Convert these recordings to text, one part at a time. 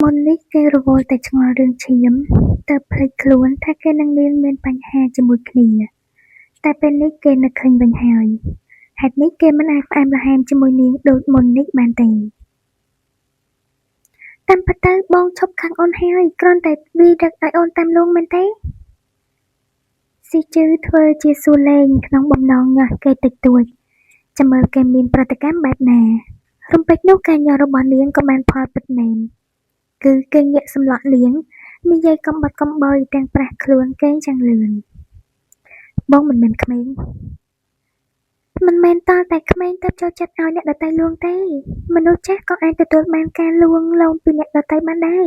មុននេះគេរវល់តែឆ្ងល់រឿងឈាមទើបភ្លេចខ្លួនថាគេនិងនាងមានបញ្ហាជាមួយគ្នាតែពេលនេះគេនឹកឃើញវិញហើយហេតុនេះគេមិនអាចផ្អែមល្ហែមជាមួយនាងដូចមុននេះបានទេតាមពិតទៅបងឈប់ខឹងអូនហើយគ្រាន់តែវារឹកឲ្យអូនតាមលងមែនទេស៊ីជឺធ្វើជាសួរលេងក្នុងបំណងញាស់គេតិចតួចចាំមើលគេមានប្រតិកម្មបែបណារំពេចនោះការញាស់របស់នាងក៏បានផលពិតមែនគឺគេងាកសម្លក់លៀងនិយាយកំបាត់កំបោយទាំងប្រះខ្លួនគេយ៉ាងលឿនបងមិនមែនក្មេងមិនមែនតតែក្មេងទៅចូលចិត្តឲ្យអ្នកដទៃលួងទេមនុស្សចាស់ក៏អាចទទួលបានការលួងលោមពីអ្នកដទៃបានដែរ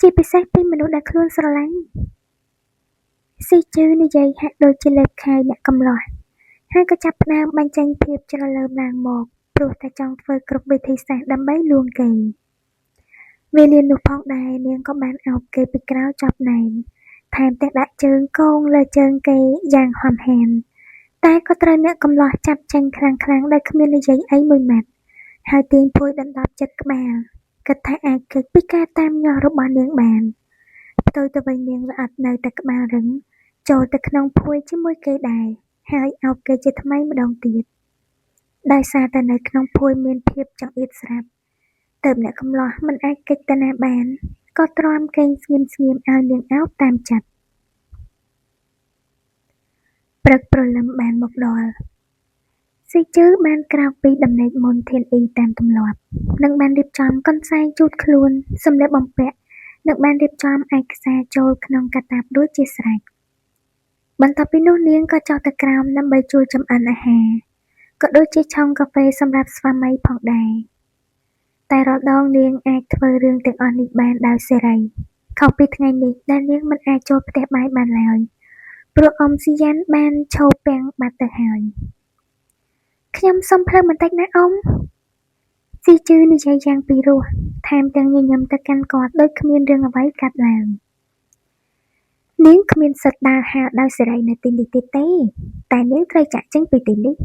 ជាពិសេសពីមនុស្សដែលខ្លួនស្រឡាញ់ស៊ីជឺនិយាយហាក់ដូចជាលេបខាយអ្នកកំលោះហើយក៏ចាប់ផ្ដើមបញ្ចេញភាពច្រឡើមឡើងមកព្រោះតែចង់ធ្វើគ្រប់វិធីសាស្ត្រដើម្បីលួងគេវេលានោះផងដែរនាងក៏បានអោបគេពីក្រោយចប់ណែនថែមទាំងដាក់ជើងកងលើជើងគេយ៉ាងហំហែនតែក៏ត្រូវអ្នកកំលោះចាប់ចេញខ្លាំងៗដោយគ្មាននិយាយអីមួយម៉ាត់ហើយទាញភួយដណ្ដប់ចិត្តក្បាលគិតថាអាចគេចពីការតាមញាស់របស់នាងបានផ្ទុយទៅវិញនាងល្អិតនៅតែក្បាលរឹងចូលទៅក្នុងភួយជាមួយគេដែរហើយអោបគេជាថ្មីម្ដងទៀតដោយសារតែនៅក្នុងភួយមានភាពចង្អៀតស្រាប់ទើបអ្នកកំលោះមិនអាចគេចទៅណាបានក៏ទ្រាំគេងស្ងៀមៗឲ្យនាងអោបតាមចិត្តព្រឹកព្រលឹមបានមកដល់ស៊ីជឺបានក្រោកពីដំណេកមុនធានអ៊ីតាមទម្លាប់និងបានរៀបចំកន្សែងជូតខ្លួនសម្លៀកបំពាក់និងបានរៀបចំឯកសារចូលក្នុងកាតាបដូចជាស្រេចបន្ទាប់ពីនោះនាងក៏ចុះទៅក្រោមដើម្បីជួយចម្អិនអាហារក៏ដូចជាឆុងកាហ្វេសម្រាប់ស្វាមីផងដែរតែរាល់ដងនាងអាចធ្វើរឿងទាំងអស់នេះបានដោយសេរីខុសពីថ្ងៃនេះដែលនាងមិនអាចចូលផ្ទះបាយបានឡើយព្រោះអ៊ំស៊ីយ៉ាន់បានឈរពាំងបាត់ទៅហើយខ្ញុំសុំភ្លើងបន្តិចណាអ៊ំស៊ីជឺនិយាយយ៉ាងពីរោះថែមទាំងញញឹមទៅកាន់គាត់ដូចគ្មានរឿងអ្វីកើតឡើងនាងគ្មានសិទ្ធិដើរហើរដោយសេរីនៅទីនេះទៀតទេតែនាងត្រូវចាក់ចេញពីទីនេះ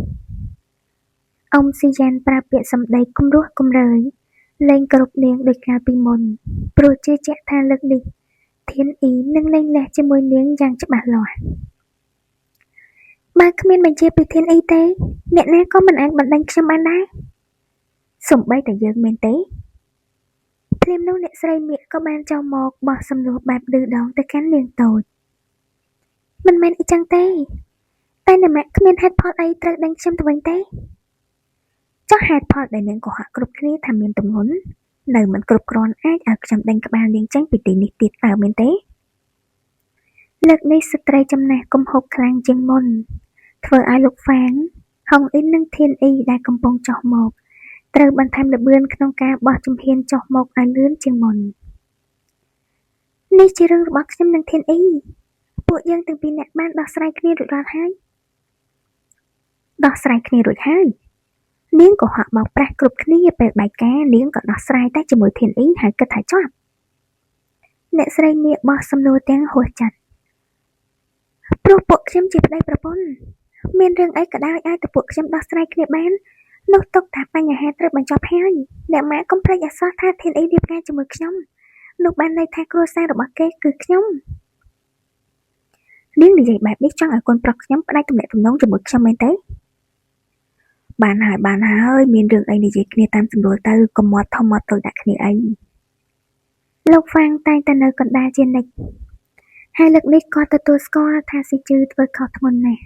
អ៊ំស៊ីយ៉ាន់ប្រើពាក្យសម្ដីគំរោះគំរើយលែងគ្រប់នាងដូចកាលពីមុនព្រោះជឿជាក់ថាលើកនេះធានអ៊ីនឹងលែងលះជាមួយនាងយ៉ាងច្បាស់លាស់បើគ្មានបញ្ជាពីធានអ៊ីទេអ្នកណាក៏មិនអាចបណ្ដេញខ្ញុំបានដែរសូម្បីតែយើងមែនទេភ្លាមនោះអ្នកស្រីមៀកក៏បានចូលមកបោះសំណួរបែបឌឺដងទៅកាន់នាងតូចមិនមែនអីចឹងទេតែអ្នកម៉ាក់គ្មានហេតុផលអីត្រូវដេញខ្ញុំទៅវិញទេចុះហេតុផលដែលនាងកុហកគ្រប់គ្នាថាមានទម្ងន់នៅមិនគ្រប់គ្រាន់អាចឲ្យខ្ញុំដេញក្បាលនាងចេញពីទីនេះទៀតតើមែនទេលើកនេះស្ត្រីចំណាស់គំហុកខ្លាំងជាងមុនធ្វើឲ្យលោកហ្វាងហុងអ៊ីននិងធានអ៊ីដែលកំពុងចុះមកត្រូវបន្ថែមល្បឿនក្នុងការបោះជំហានចុះមកឲ្យលឿនជាងមុននេះជារឿងរបស់ខ្ញុំនិងធានអ៊ីពួកយើងទាំងពីរនាក់បានដោះស្រាយគ្នារួចរាល់ហើយដោះស្រាយគ្នារួចហើយនាងក៏ហាក់បោកប្រាស់គ្រប់គ្នាពេលបែកការនាងក៏ដោះស្រាយតែជាមួយធានអ៊ីហើយគិតថាចប់អ្នកស្រីមៀកបោះសំណួរទាំងហួសចិត្តព្រោះពួកខ្ញុំជាប្តីប្រពន្ធមានរឿងអីក៏ដោយឲ្យតែពួកខ្ញុំដោះស្រាយគ្នាបាននោះទុកថាបញ្ហាត្រូវបញ្ចប់ហើយអ្នកម៉ាក់កុំភ្លេចអសោះថាធានអ៊ីរៀបការជាមួយខ្ញុំនោះបានន័យថាគ្រួសាររបស់គេគឺខ្ញុំនាងនិយាយបែបនេះចង់ឲ្យកូនប្រុសខ្ញុំផ្ដាច់ទំនាក់ទំនងជាមួយខ្ញុំមែនទេបានហើយមានរឿងអីនិយាយគ្នាតាមស្រួលទៅកុំមាត់ធំមាត់តូចដាក់គ្នាអីលោកហ្វាងតែងតែនៅកណ្ដាលជានិច្ចហើយលើកនេះគាត់ទទួលស្គាល់ថាស៊ីជឺធ្វើខុសធ្ងន់ណាស់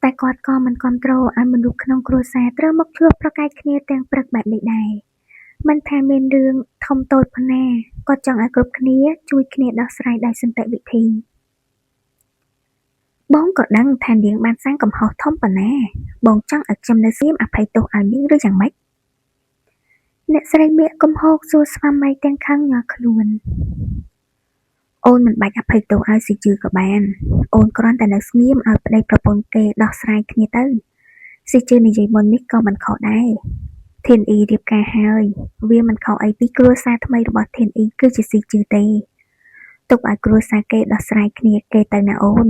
តែគាត់ក៏មិនគាំទ្រឲ្យមនុស្សក្នុងគ្រួសារត្រូវមកជួបប្រកែកគ្នាទាំងព្រឹកបែបនេះដែរមិនថាមានរឿងធំតូចប៉ុណ្ណាគាត់ចង់ឲ្យគ្រប់គ្នាជួយគ្នាដោះស្រាយដោយសន្តិវិធីបងក៏ដឹងថានាងបានសាងកំហុសធំប៉ុណ្ណាបងចង់ឲ្យខ្ញុំនៅស្ងៀមអភ័យទោសឲ្យនាងឬយ៉ាងម៉េចអ្នកស្រីមៀកកំហុសសួរស្វាមីទាំងខឹងញ័រខ្លួនអូនមិនបាច់អភ័យទោសឲ្យស៊ីជឺក៏បានអូនគ្រាន់តែនៅស្ងៀមឲ្យប្តីប្រពន្ធគេដោះស្រាយគ្នាទៅស៊ីជឺនិយាយមុននេះក៏មិនខុសដែរធានអ៊ីរៀបការហើយវាមិនខុសអីពីគ្រួសារថ្មីរបស់ធានអ៊ីគឺជាស៊ីជឺទេទុកឲ្យគ្រួសារគេដោះស្រាយគ្នាគេទៅណាអូន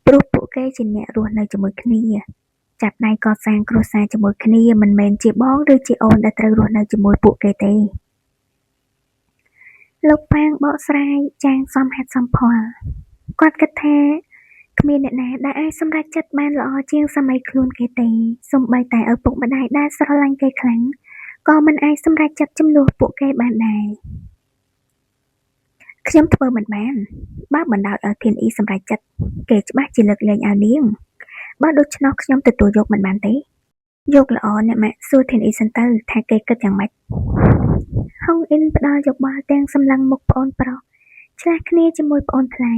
ព្រោះពួកគេជាអ្នករស់នៅជាមួយគ្នាចាប់ដៃកសាងគ្រួសារជាមួយគ្នាមិនមែនជាបងឬជាអូនដែលត្រូវរស់នៅជាមួយពួកគេទេ លោកប៉ាងបកស្រាយយ៉ាងសមហេតុសមផលគាត់គិតថាគ្មានអ្នកណាដែលអាចសម្រេចចិត្តបានល្អជាងសម័យខ្លួនគេទេសូម្បីតែឪពុកម្ដាយដែលស្រឡាញ់គេខ្លាំងក៏មិនអាចសម្រេចចិត្តជំនួសពួកគេបានដែរខ្ញុំធ្វើមិនបានបើបណ្ដោយឲ្យធានអ៊ីសម្រេចចិត្តគេច្បាស់ជាលើកលែងឲ្យនាងបើដូច្នោះខ្ញុំទទួលយកមិនបានទេយកល្អអ្នកម៉ាក់សួរធានអ៊ីសិនទៅថាគេគិតយ៉ាងម៉េចហុងអ៊ិនផ្ដល់យោបល់ទាំងសម្លឹងមុខប្អូនប្រុសឆ្លាស់គ្នាជាមួយប្អូនថ្លៃ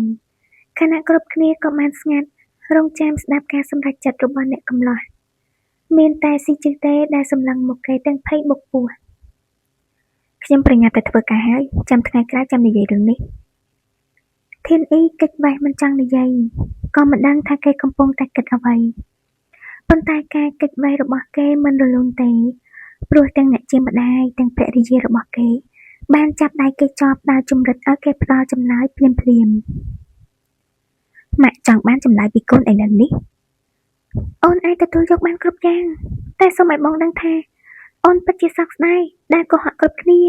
ខណៈគ្រប់គ្នាក៏បានស្ងាត់រង់ចាំស្ដាប់ការសម្រេចចិត្តរបស់អ្នកកំឡោះមានតែស៊ីជឺទេដែលសម្លឹងមុខគេទាំងភ័យបុកពោះខ្ញុំប្រញាប់ទៅធ្វើការហើយចាំថ្ងៃក្រោយចាំនិយាយរឿងនេះធានអ៊ីកិច្ចវេះមិនចង់និយាយក៏មិនដឹងថាគេកំពុងតែគិតអ្វីប៉ុន្តែការកិច្ចវេះរបស់គេមិនរលូនទេព្រោះទាំងអ្នកជាម្ដាយទាំងភរិយារបស់គេបានចាប់ដៃគេជាប់ដោយជំរិតឲ្យគេផ្ដល់ចម្លើយភ្លាមម៉ាក់ចង់បានចម្លើយពីកូនឥឡូវនេះអូនអាចទទួលយកបានគ្រប់យ៉ាងតែសូមឲ្យបងដឹងថាអូនពិតជាសោកស្ដាយដែលកុហកគ្រប់គ្នា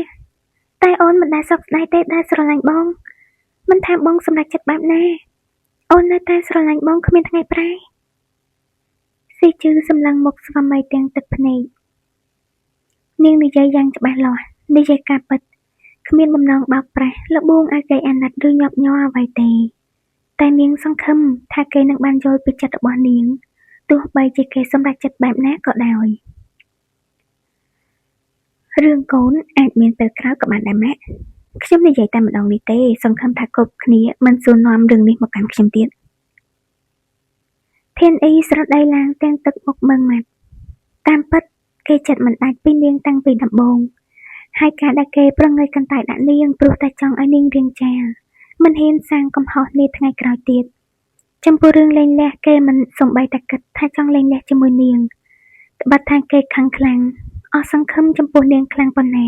តែអូនមិនដែលសោកស្ដាយទេដែលស្រឡាញ់បងមិនថាបងសម្រេចចិត្តបែបណាអូននៅតែស្រឡាញ់បងគ្មានថ្ងៃប្រែស៊ីជឺសម្លឹងមុខស្វាមីទាំងទឹកភ្នែកនាងនិយាយយ៉ាងច្បាស់លាស់និយាយការពិតគ្មានបំណងបោកប្រាស់លបួងឲ្យគេអាណិតឬញាប់ញ័រអ្វីទេតែនាងសង្ឃឹមថាគេនឹងបានយល់ពីចិត្តរបស់នាងទោះបីជាគេសម្រេចចិត្តបែបណាក៏ដោយរឿងកូនអាចមានពេលក្រោយក៏បានដែរម៉ាក់ខ្ញុំនិយាយតែម្ដងនេះទេសង្ឃឹមថាគ្រប់គ្នាមិនសួរនាំរឿងនេះមកកាន់ខ្ញុំទៀតធានអ៊ីស្រដីឡើងទាំងទឹកមុខមើងម៉ាត់តាមពិតគេចិត្តមិនដាច់ពីនាងតាំងពីដំបូងហើយការដែលគេប្រងើយកន្តើយដាក់នាងព្រោះតែចង់ឲ្យនាងរៀងចាលមិនហ៊ានសាងកំហុសនាថ្ងៃក្រោយទៀតចំពោះរឿងលេងលះគេមិនសំបីតែគិតថាចង់លេងលះជាមួយនាងត្បិតថាគេខឹងខ្លាំងអស់សង្ឃឹមចំពោះនាងខ្លាំងប៉ុណ្ណា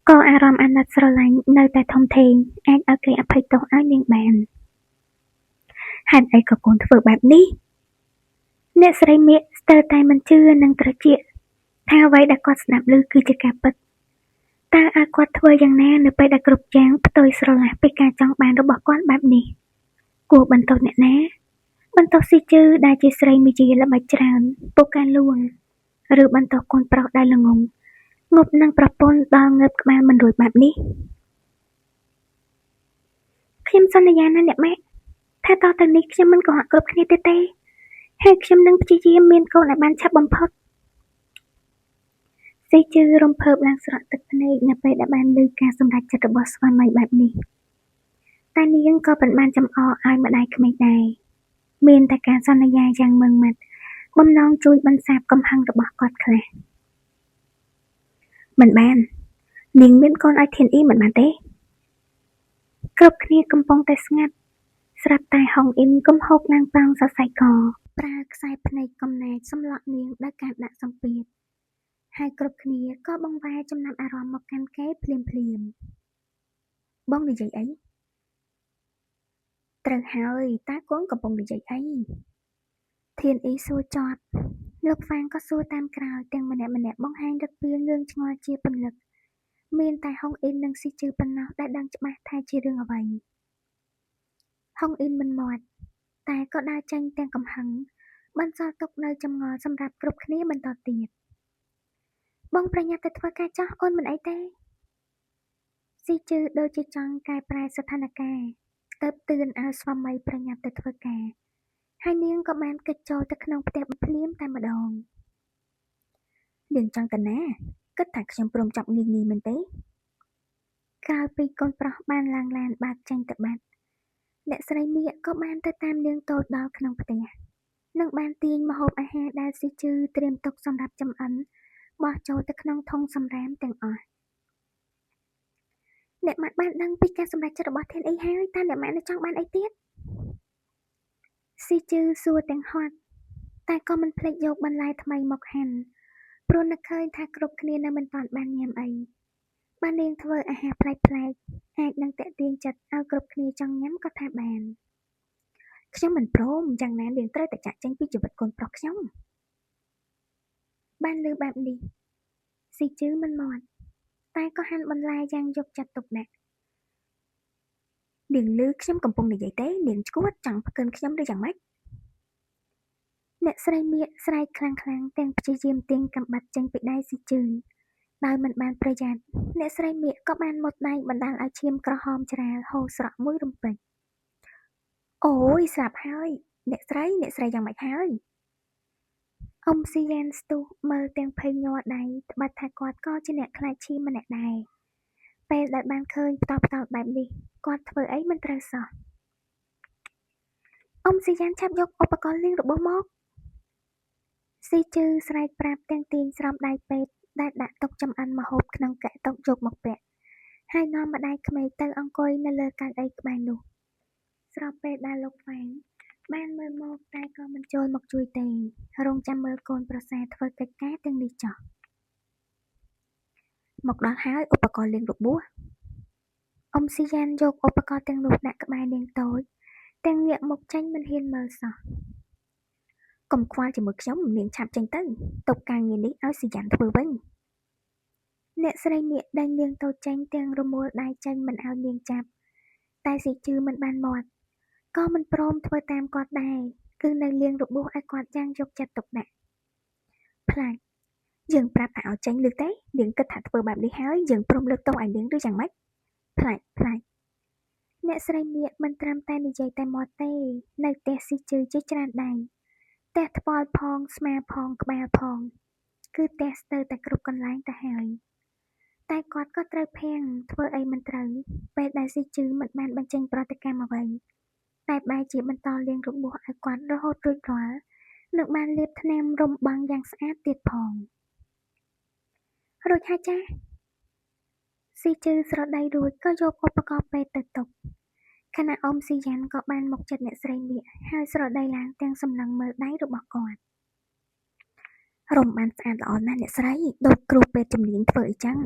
ក៏អារម្មណ៍អាណិតស្រឡាញ់នៅតែធំធេងអាចឲ្យគេអភ័យទោសឲ្យនាងបានហេតុអីក៏កូនធ្វើបែបនេះអ្នកស្រីមៀកស្ទើរតែមិនជឿនឹងត្រចៀកថាអ្វីដែលគាត់ស្ដាប់ឮគឺជាការពិតតើឲ្យគាត់ធ្វើយ៉ាងណានៅពេលដែលគ្រប់យ៉ាងផ្ទុយស្រឡះពីការចង់បានរបស់គាត់បែបនេះគួរបន្ទោសអ្នកណាបន្ទោសស៊ីជឺដែលជាស្រីមាយាល្បិចច្រើនពូកែលួងឬបន្ទោសកូនប្រុសដែលល្ងងងប់នឹងប្រពន្ធដល់ងើបក្បាលមិនរួចបែបនេះខ្ញុំសន្យាណាអ្នកម៉ាក់ថាតទៅនេះខ្ញុំមិនកុហកគ្រប់គ្នាទៀតទេហើយខ្ញុំនឹងព្យាយាមមានកូនឲ្យបានឆាប់បំផុតស៊ីជឺរំភើបឡើងស្រក់ទឹកភ្នែកនៅពេលដែលបានឮការសម្រេចចិត្តរបស់ស្វាមីបែបនេះតែនាងក៏មិនបានចំអកឲ្យម្ដាយក្មេកដែរមានតែការសន្យាយ៉ាងម៉ឺងម៉ាត់បំណងជួយបន្សាបកំហឹងរបស់គាត់ខ្លះមិនបាននាងមានកូនឲ្យធានអ៊ីមិនបានទេគ្រប់គ្នាកំពុងតែស្ងាត់ស្រាប់តែហុងអ៊ីនកំហុកឡើងប៉ោងសរសៃកប្រើខ្សែភ្នែកកំណាចសម្លក់នាងដោយការដាក់សម្ពាធហើយគ្រប់គ្នាក៏បង្វែរចំណាប់អារម្មណ៍មកកាន់គេភ្លាមបងនិយាយអីត្រូវហើយតើកូនកំពុងនិយាយអីធានអ៊ីសួរចត់លោកហ្វាងក៏សួរតាមក្រោយទាំងម្នាក់បង្ហាញរឹកពីងឿងឆ្ងល់ជាពន្លឹកមានតែហុងអ៊ីននិងស៊ីជឺប៉ុណ្ណោះដែលដឹងច្បាស់ថាជារឿងអ្វីហុងអ៊ីនមិនមាត់តែក៏ដើរចេញទាំងកំហឹងបន្សល់ទុកនៅចម្ងល់សម្រាប់គ្រប់គ្នាបន្តទៀតបងប្រញាប់ទៅធ្វើការចោះអូនមិនអីទេស៊ីជឺដូចជាចង់កែប្រែស្ថានភាពទៅទឿនឲ្យស្វាមីប្រញាប់ទៅធ្វើការហើយនាងក៏បានគេចចូលទៅក្នុងផ្ទះភ្លាមតែម្ដងនាងចង់ទៅណាគិតថាខ្ញុំព្រមចាប់ងាយៗមែនទេក្រោយពីកូនប្រុសបានឡើងឡានបើកចេញទៅបាត់អ្នកស្រីមៀកក៏បានទៅតាមនាងតូចដល់ក្នុងផ្ទះនិងបានទាញម្ហូបអាហារដែលស៊ីជឺត្រៀមទុកសម្រាប់ចម្អិនបោះចូលទៅក្នុងធុងសម្រាមទាំងអស់អ្នកម៉ាក់បានដឹងពីការសម្រេចចិត្តរបស់ធានអ៊ីហើយតើអ្នកម៉ាក់នៅចង់បានអីទៀតស៊ីជឺសួរទាំងហត់តែក៏មិនភ្លេចយកបន្លែថ្មីមកហាន់ព្រោះនឹកឃើញថាគ្រប់គ្នានៅមិនទាន់បានញ៉ាំអីបាននាងធ្វើអាហារប្លែកៗអាចនឹងទាក់ទាញចិត្តឲ្យគ្រប់គ្នាចង់ញ៉ាំក៏ថាបានខ្ញុំមិនព្រមយ៉ាងណានាងត្រូវតែចាក់ចេញពីជីវិតកូនប្រុសខ្ញុំបានលើបែបនេះស៊ីជឺមិនមាត់តែក៏ហាន់បន្លែយ៉ាងយកចិត្តទុកដាក់ នាងឮខ្ញុំកំពុងនិយាយទេនាងឈួតចង់ផ្កិនខ្ញុំឬយ៉ាងម៉េចអ្នកស្រីមៀកស្រែកខ្លាំងៗទាំងព្យាយាមទាញកាំបិតចេញពីដៃស៊ីជឺដោយមិនបានប្រយ័ត្នអ្នកស្រីមៀកក៏បានមុតដៃបណ្ដាលឲ្យឈាមក្រហមច្រាលហូរស្រក់មួយរំពេចអូយស្លាប់ហើយអ្នកស្រីយ៉ាងម៉េចហើយអ៊ុំស៊ីយ៉ែនស្ទុះមើលទាំងភ័យញ័រដៃត្បិតថាគាត់ក៏ជាអ្នកខ្លាចឈាមម្នាក់ដែរពេលដែលបានឃើញផ្ទាល់ៗបែបនេះគាត់ធ្វើអីមិនត្រូវសោះអ៊ុំស៊ីយ៉ែនឆាប់យកឧបករណ៍លាងរបួសមកស៊ីជឺស្រែកប្រាប់ទាំងទាញស្រោមដៃពេទ្យដែលដាក់ទុកចម្អិនម្ហូបក្នុងកែតុកយកមកពាក់ហើយនាំម្ដាយក្មេកទៅអង្គុយនៅលើកៅអីក្បែរនោះស្របពេលដែលលោកហ្វេងបានមើលមកតែក៏មិនចូលមកជួយទេរងចាំមើលកូនប្រសាធ្វើកិច្ចការទាំងនេះចោះមកដល់ហើយឧបករណ៍លាងរបួសអ៊ុំស៊ីយ៉ានយកឧបករណ៍ទាំងនោះដាក់ក្បែរនាងតូចទាំងងាកមុខចេញមិនហ៊ានមើលសោះកុំខ្វល់ជាមួយខ្ញុំនាងឆាប់ចេញទៅទុកការងារនេះឲ្យស៊ីយ៉ានធ្វើវិញអ្នកស្រីមៀកដេញនាងតូចចេញទាំងរមួលដៃចេញមិនឲ្យនាងចាប់តែស៊ីជឺមិនបានមាត់ក៏មិនព្រមធ្វើតាមគាត់ដែរគឺនៅលាងរបួសឲ្យគាត់យ៉ាងយកចិត្តទុកដាក់ផ្លាច់យើងប្រាប់ថាឲ្យចេញឬទេនាងគិតថាធ្វើបែបនេះហើយយើងព្រមលើកទោសឲ្យនាងឬយ៉ាងម៉េចផ្លាច់អ្នកស្រីមៀកមិនត្រឹមតែនិយាយតែមាត់ទេនៅផ្ទះស៊ីជឺជាច្រើនដៃផ្ទះថ្ពាល់ផងស្មាផងក្បាលផងគឺផ្ទះស្ទើរតែគ្រប់កន្លែងទៅហើយតែគាត់ក៏ត្រូវភាំងធ្វើអីមិនត្រូវពេលដែលស៊ីជឺមិនបានបញ្ចេញប្រតិកម្មអ្វីតែបែរជាបន្តលាងរបួសឲ្យគាត់រហូតរួចរាល់និងបានលាបថ្នាំរំបាំងយ៉ាងស្អាតទៀតផងរួចហើយចាស៊ីជឺស្រដីរួចក៏យកឧបករណ៍ពេទ្យទៅទុកខណៈអ៊ុំស៊ីយ៉ានក៏បានមកចិត្តអ្នកស្រីមៀកហើយស្រដីឡើងទាំងសម្លឹងមើលដៃរបស់គាត់រំបានស្អាតល្អណាស់អ្នកស្រីដូចគ្រូពេទ្យជំនាញធ្វើអីចឹង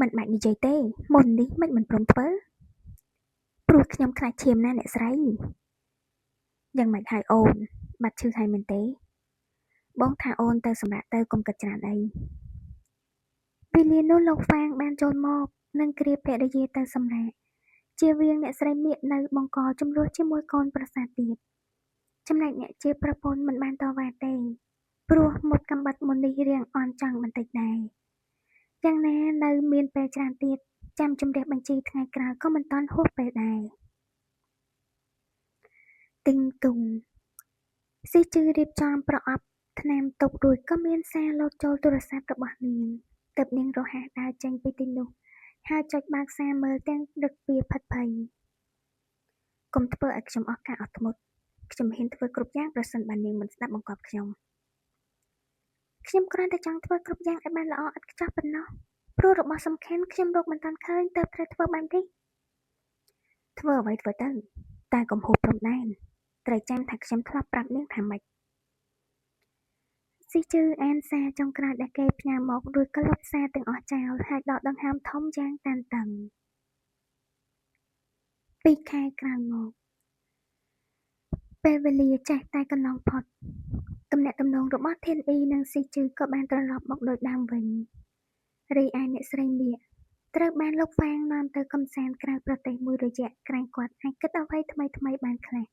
មិនបាច់និយាយទេមុននេះមិនព្រមធ្វើព្រោះខ្ញុំខ្លាចឈាមណាអ្នកស្រីយ៉ាងម៉េចហើយអូនបាត់ឈឺហើយមែនទេបងថាអូនទៅសម្រាប់ទៅកុំគិតច្រើនអីពេលនោះលោកហ្វាងបានចូលមកនិងគ្រាភរិយាទៅសម្រាប់ជៀសវាងអ្នកស្រីមៀកនៅបង្កចំនួនជាមួយកូនប្រសាទៀតចំណែកអ្នកជាប្រពន្ធមិនបានតវ៉ាទេព្រោះមុតកាំបិតមុននេះរៀងអន់ចង់បន្តិចដែរយ៉ាងណានៅមានពេលច្រើនទៀតចាំជំរះបញ្ជីថ្ងៃក្រោយក៏មិនតាន់ហួសពេលដែរទិញទុំស៊ីជឺរៀបចំប្រអប់ថ្នាំទុករួចក៏មានសារលោតចូលទូរស័ព្ទរបស់នាងទើបនាងរហ័សដើរចេញពីទីនោះហើយចុចបើកសារមើលទាំងដឹកពីផិតភ័យកុំធ្វើឲ្យខ្ញុំអស់ការអត់ធ្មត់ខ្ញុំហ៊ានធ្វើគ្រប់យ៉ាងប្រសិនបើនាងមិនស្ដាប់បង្គាប់ខ្ញុំគ្រាន់តែចង់ធ្វើគ្រប់យ៉ាងឲ្យបានល្អឥតខ្ចោះប៉ុណ្ណោះព្រោះរបស់សំខាន់ខ្ញុំរកមិនទាន់ឃើញទើបត្រូវធ្វើបែបនេះធ្វើអ្វីធ្វើទៅតែកុំហួសព្រំដែនត្រូវចាំថាខ្ញុំធ្លាប់ប្រាប់នាងថាម៉េចស៊ីជឺអានសារចុងក្រោយដែលគេផ្ញើមករួចក៏លុបសារទាំងអស់ចោលហើយដកដង្ហើមធំយ៉ាងតានតឹង2 ខែក្រោយមកពេលវេលាចេះតែកន្លងផុតទំនាក់ទំនងរបស់ធានអ៊ីនិងស៊ីជឺក៏បានត្រឡប់មកដូចដើមវិញរីឯអ្នកស្រីមៀកត្រូវបានលោកហ្វាងនាំទៅកំសាន្តក្រៅប្រទេសមួយរយៈក្រែងគាត់អាចគិតអ្វីថ្មីៗបានខ្លះ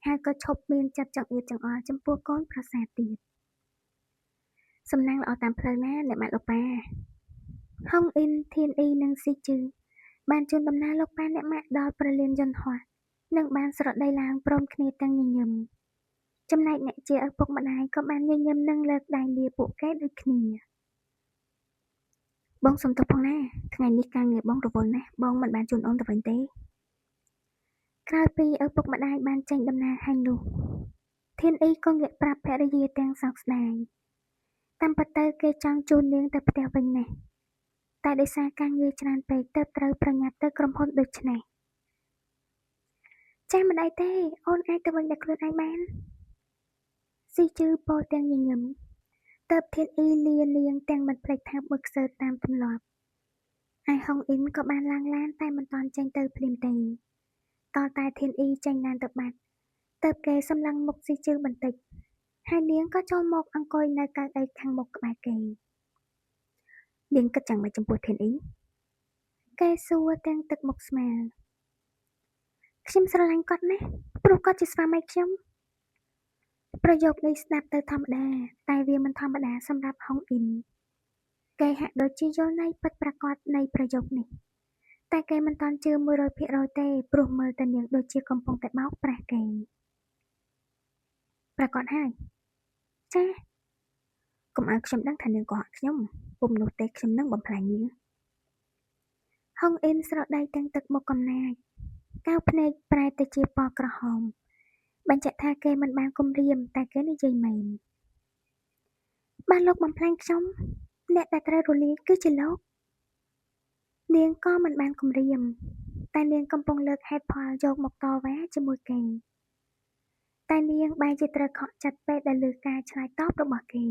ហើយក៏ឈប់មានចិត្តចង្អៀតចង្អល់ចំពោះកូនប្រសាទៀតសំណាងល្អតាមផ្លូវណាអ្នកម៉ាក់លោកប៉ាហុងអ៊ីនធានអ៊ីនិងស៊ីជឺបានជូនដំណើរលោកប៉ាអ្នកម៉ាក់ដល់ព្រលានយន្តហោះនិងបានស្រដីឡើងព្រមគ្នាទាំងញញឹមចំណែកអ្នកជាឪពុកម្ដាយក៏បានញញឹមនិងលើកដៃលាពួកគេដូចគ្នាបងសុំទោសផងណាថ្ងៃនេះការងារបងរវល់ណាស់បងមិនបានជូនអូនទៅវិញទេក្រោយពីឪពុកម្ដាយបានចេញដំណើរហើយនោះធានអ៊ីក៏ងាកប្រាប់ភរិយាទាំងសោកស្ដាយតាមពិតទៅគេចង់ជូននាងទៅផ្ទះវិញណាស់តែដោយសារការងារច្រើនពេកទើបត្រូវប្រញាប់ទៅក្រុមហ៊ុនដូច្នេះចាមិនអីទេអូនអាចទៅវិញដោយខ្លួនឯងបានស៊ីជឺពោលទាំងញញឹមទើបធានអ៊ីលានាងទាំងមិនភ្លេចថាមើលខ្សើតាមទម្លាប់ហើយហុងអ៊ីនក៏បានឡើងឡានតែមិនទាន់ចេញទៅភ្លាមទេតតែធានអ៊ីចេញឡានទៅបាត់ទើបគេសម្លឹងមុខស៊ីជឺបន្តិចហើយនាងក៏ចូលមកអង្គុយនៅកៅអីខាងមុខក្បែរគេនាងគិតយ៉ាងម៉េចចំពោះធានអ៊ី គេសួរទាំងទឹកមុខស្មាលខ្ញុំស្រឡាញ់គាត់ណាស់ព្រោះគាត់ជាស្វាមីខ្ញុំប្រយោគនេះស្ដាប់ទៅធម្មតាតែវាមិនធម្មតាសម្រាប់ហុងអ៊ីនគេហាក់ដូចជាយល់ន័យពិតប្រាកដនៃប្រយោគនេះតែគេមិនទាន់ជឿ 100% ទេព្រោះមើលទៅនាងដូចជាកំពុងតែបោកប្រាស់គេប្រាកដហើយចា៎កុំឲ្យខ្ញុំដឹងថានាងកុហកខ្ញុំពុំនោះទេខ្ញុំនឹងបំផ្លាញនាងហុងអ៊ីនស្រដីទាំងទឹកមុខកំណាចកៅភ្នែកប្រែទៅជាពណ៌ក្រហមបញ្ជាក់ថាគេមិនបានគំរាមតែគេនិយាយមែនបានលោកបំផ្លាញខ្ញុំអ្នកដែលត្រូវរលាយគឺជាលោកនាងក៏មិនបានគំរាមតែនាងកំពុងលើកហេតុផលយកមកតវ៉ាជាមួយគេតែនាងបែរជាត្រូវខកចិត្តពេលដែលឮការឆ្លើយតបរបស់គេ